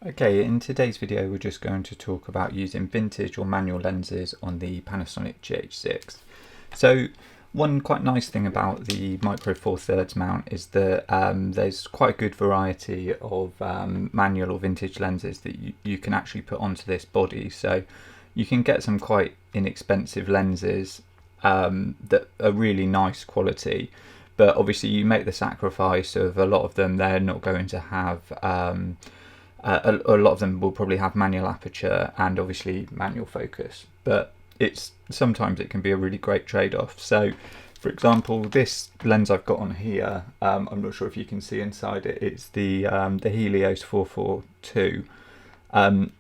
Okay, in today's video we're just going to talk about using vintage or manual lenses on the Panasonic GH6. So one quite nice thing about the Micro Four Thirds mount is that there's quite a good variety of manual or vintage lenses that you can actually put onto this body. So you can get some quite inexpensive lenses that are really nice quality, but obviously you make the sacrifice of a lot of them, they're not going to have a lot of them will probably have manual aperture and obviously manual focus, but sometimes it can be a really great trade-off. So for example, this lens I've got on here, I'm not sure if you can see inside it, it's the Helios 442.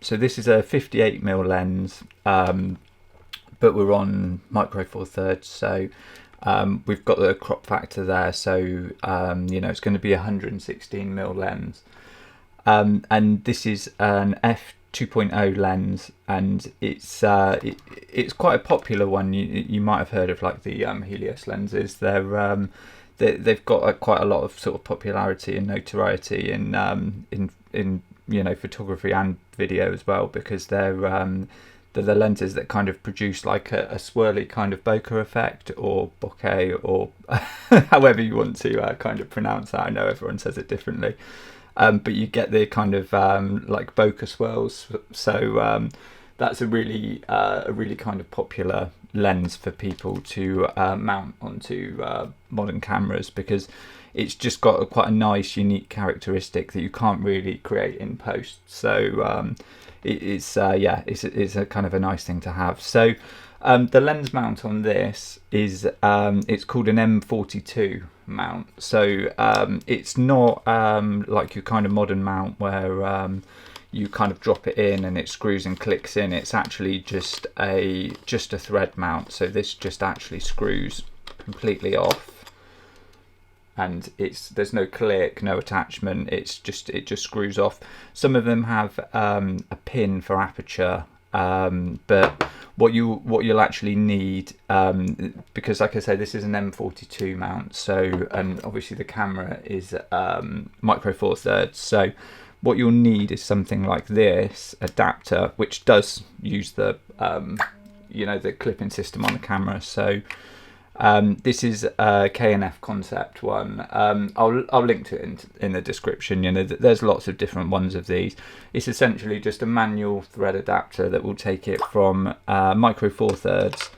So this is a 58mm lens, but we're on Micro Four Thirds, so we've got the crop factor there, so it's going to be a 116mm lens. And this is an f2.0 lens, and it's quite a popular one. You might have heard of like the Helios lenses. They've got quite a lot of sort of popularity and notoriety in photography and video as well, because they're the lenses that kind of produce like a swirly kind of bokeh effect or bokeh, or however you want to kind of pronounce that. I know everyone says it differently. But you get the kind of like bokeh swirls, so that's a really kind of popular lens for people to mount onto modern cameras, because it's just got quite a nice, unique characteristic that you can't really create in post. So it's a kind of a nice thing to have. So the lens mount on this is it's called an M42 mount. So it's not like your kind of modern mount where you kind of drop it in and it screws and clicks in. It's actually just a thread mount. So this just actually screws completely off, and there's no click, no attachment. It just screws off. Some of them have a pin for aperture, but what you'll actually need, because like I say, this is an M42 mount, so, and obviously the camera is Micro Four Thirds, so what you'll need is something like this adapter, which does use the the clipping system on the camera. So this is a K&F Concept one. I'll link to it in the description. There's lots of different ones of these. It's essentially just a manual thread adapter that will take it from Micro Four Thirds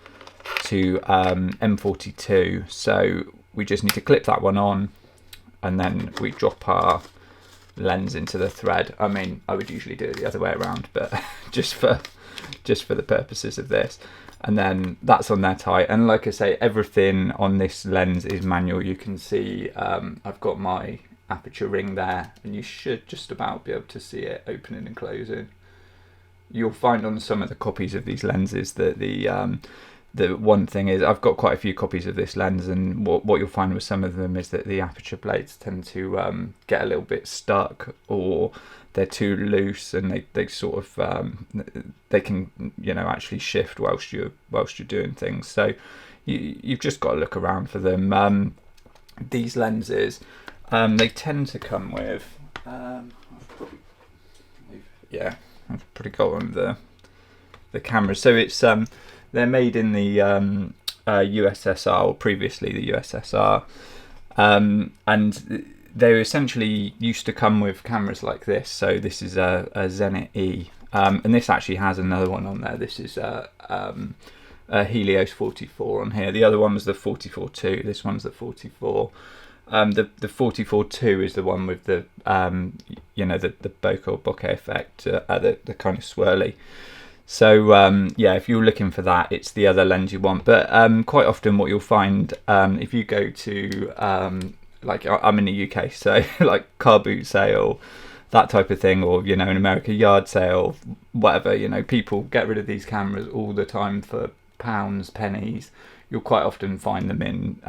to M42. So we just need to clip that one on, and then we drop our lens into the thread. I mean, I would usually do it the other way around, but just for the purposes of this. And then that's on there tight, and like I say, everything on this lens is manual. You can see I've got my aperture ring there, and you should just about be able to see it opening and closing. You'll find on some of the copies of these lenses that the one thing is, I've got quite a few copies of this lens, and what you'll find with some of them is that the aperture blades tend to get a little bit stuck, or they're too loose, and they sort of they can actually shift whilst you're doing things. So you've just got to look around for them. These lenses, they tend to come with I've probably got one of the cameras. So it's they're made in the USSR, or previously the USSR, and they essentially used to come with cameras like this. So this is a Zenit E, and this actually has another one on there. This is a Helios 44 on here. The other one was the 44-2. This one's the 44. The 44-2 is the one with the the bokeh or bokeh effect, the kind of swirly. So if you're looking for that, it's the other lens you want. But quite often what you'll find, if you go to like, I'm in the UK, so like car boot sale, that type of thing, or in America, yard sale, whatever, people get rid of these cameras all the time for pounds, pennies. You'll quite often find them in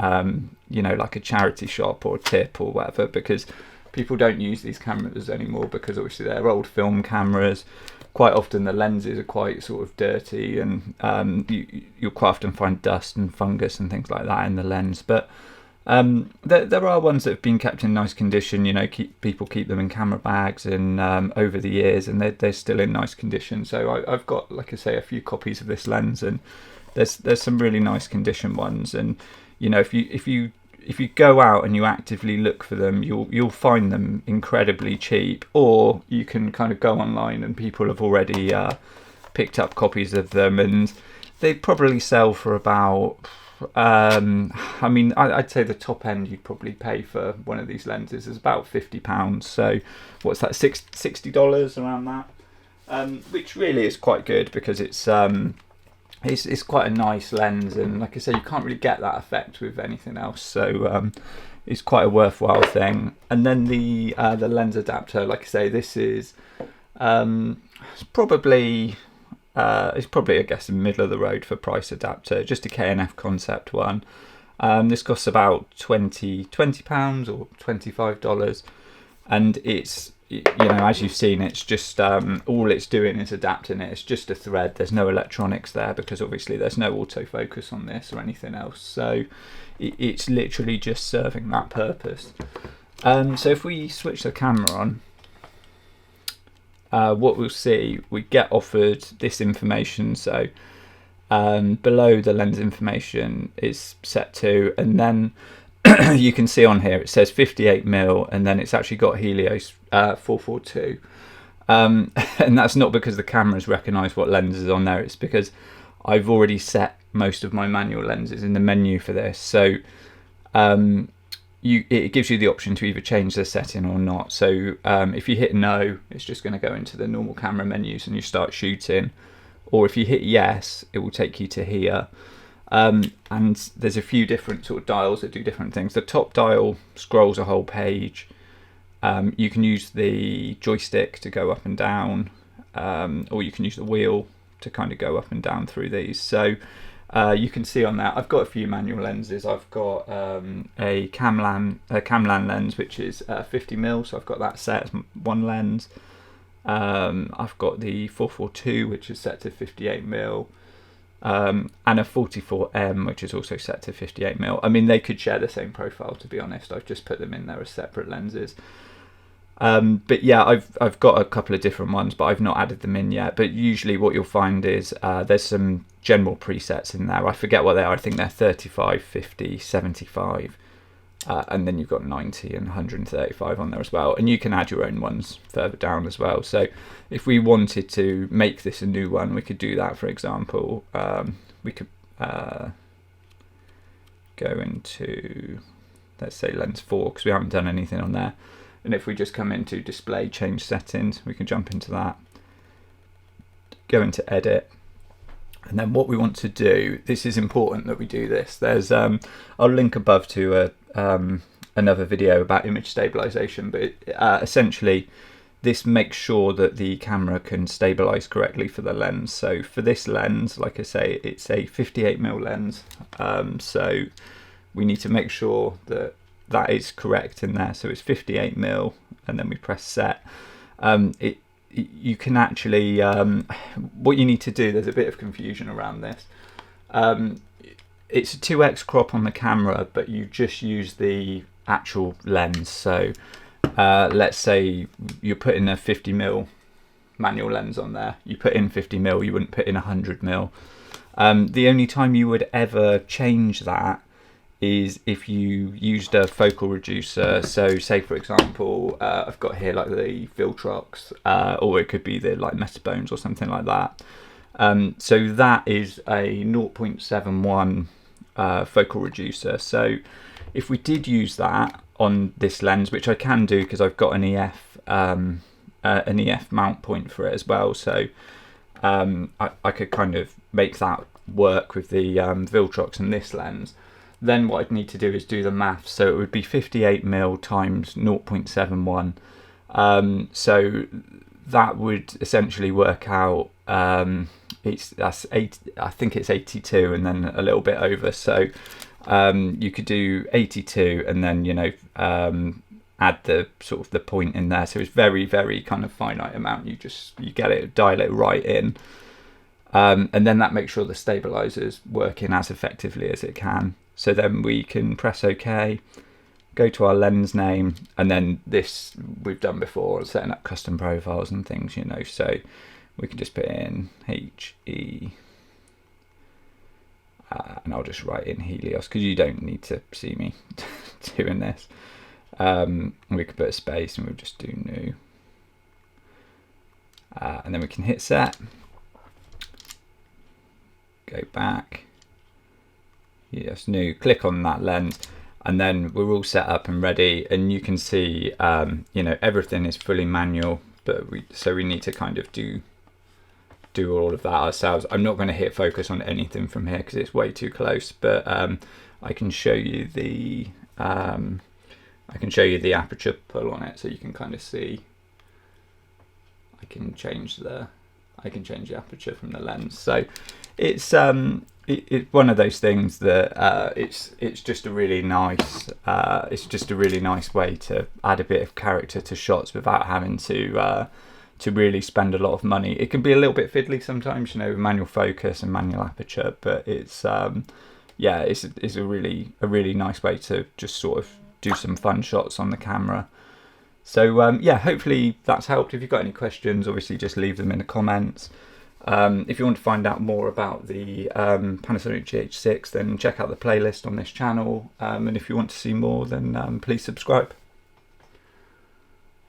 like a charity shop or a tip or whatever, because people don't use these cameras anymore, because obviously they're old film cameras. Quite often the lenses are quite sort of dirty, and you'll quite often find dust and fungus and things like that in the lens. But There are ones that have been kept in nice condition. You know, people keep them in camera bags and over the years, and they're still in nice condition. So I've got, like I say, a few copies of this lens, and there's some really nice condition ones. And you know, if you go out and you actively look for them, you'll find them incredibly cheap, or you can kind of go online and people have already picked up copies of them, and they probably sell for about. I mean, I'd say the top end you'd probably pay for one of these lenses is about £50. So what's that, $60 around that? Which really is quite good, because it's quite a nice lens, and like I say, you can't really get that effect with anything else. So it's quite a worthwhile thing. And then the lens adapter, like I say, this is it's probably I guess, in the middle of the road for price adapter, just a K&F concept one. This costs about £20 or $25, and it's, you know, as you've seen, it's just all it's doing is adapting it. It's just a thread. There's no electronics there, because obviously there's no autofocus on this or anything else. So it's literally just serving that purpose. So if we switch the camera on, what we'll see, we get offered this information. So below the lens information is set to, and then you can see on here it says 58mm, and then it's actually got Helios 442. And that's not because the camera's recognised what lens is on there, it's because I've already set most of my manual lenses in the menu for this. So it gives you the option to either change the setting or not. So if you hit no, it's just going to go into the normal camera menus and you start shooting. Or if you hit yes, it will take you to here. And there's a few different sort of dials that do different things. The top dial scrolls a whole page. You can use the joystick to go up and down, or you can use the wheel to kind of go up and down through these. So you can see on that, I've got a few manual lenses. I've got a Camlan lens, which is 50mm, so I've got that set as one lens. I've got the 442, which is set to 58mm, and a 44M, which is also set to 58mm. I mean, they could share the same profile, to be honest. I've just put them in there as separate lenses. But yeah, I've got a couple of different ones, but I've not added them in yet. But usually what you'll find is there's some general presets in there. I forget what they are. I think they're 35, 50, 75. And then you've got 90 and 135 on there as well. And you can add your own ones further down as well. So if we wanted to make this a new one, we could do that, for example. We could go into, let's say, lens 4, because we haven't done anything on there. And if we just come into display, change settings, we can jump into that, go into edit. And then what we want to do, this is important that we do this. There's I'll link above to another video about image stabilization, but essentially this makes sure that the camera can stabilize correctly for the lens. So for this lens, like I say, it's a 58mm lens. So we need to make sure that that is correct in there. So it's 58mm, and then we press set. You can actually, what you need to do, there's a bit of confusion around this. It's a 2x crop on the camera, but you just use the actual lens. So let's say you're putting a 50mm manual lens on there. You put in 50mm, you wouldn't put in 100mm. The only time you would ever change that is if you used a focal reducer. So say, for example, I've got here like the Viltrox, or it could be the like Metabones or something like that. So that is a 0.71 focal reducer. So if we did use that on this lens, which I can do because I've got an EF mount point for it as well, so I could kind of make that work with the Viltrox and this lens. Then what I'd need to do is do the maths. So it would be 58mm times 0.71. So that would essentially work out, that's 80, I think it's 82 and then a little bit over. So you could do 82 and then, you know, add the sort of the point in there. So it's very, very kind of finite amount. You get it, dial it right in. And then that makes sure the stabilizer's working as effectively as it can. So then we can press OK, go to our lens name, and then this we've done before, setting up custom profiles and things, you know, so we can just put in HE, and I'll just write in Helios because you don't need to see me doing this. We could put a space and we'll just do new. And then we can hit set, go back, yes, new, click on that lens, and then we're all set up and ready. And you can see, you know, everything is fully manual, but so we need to kind of do all of that ourselves. I'm not going to hit focus on anything from here because it's way too close, but I can show you the aperture pull on it, so you can kind of see. I can change the aperture from the lens. So it's it's one of those things that it's just a really nice way to add a bit of character to shots without having to really spend a lot of money. It can be a little bit fiddly sometimes, you know, with manual focus and manual aperture, but it's yeah, it's a really nice way to just sort of do some fun shots on the camera. So yeah, hopefully that's helped. If you've got any questions, obviously just leave them in the comments. If you want to find out more about the Panasonic GH6, then check out the playlist on this channel. And if you want to see more, then please subscribe.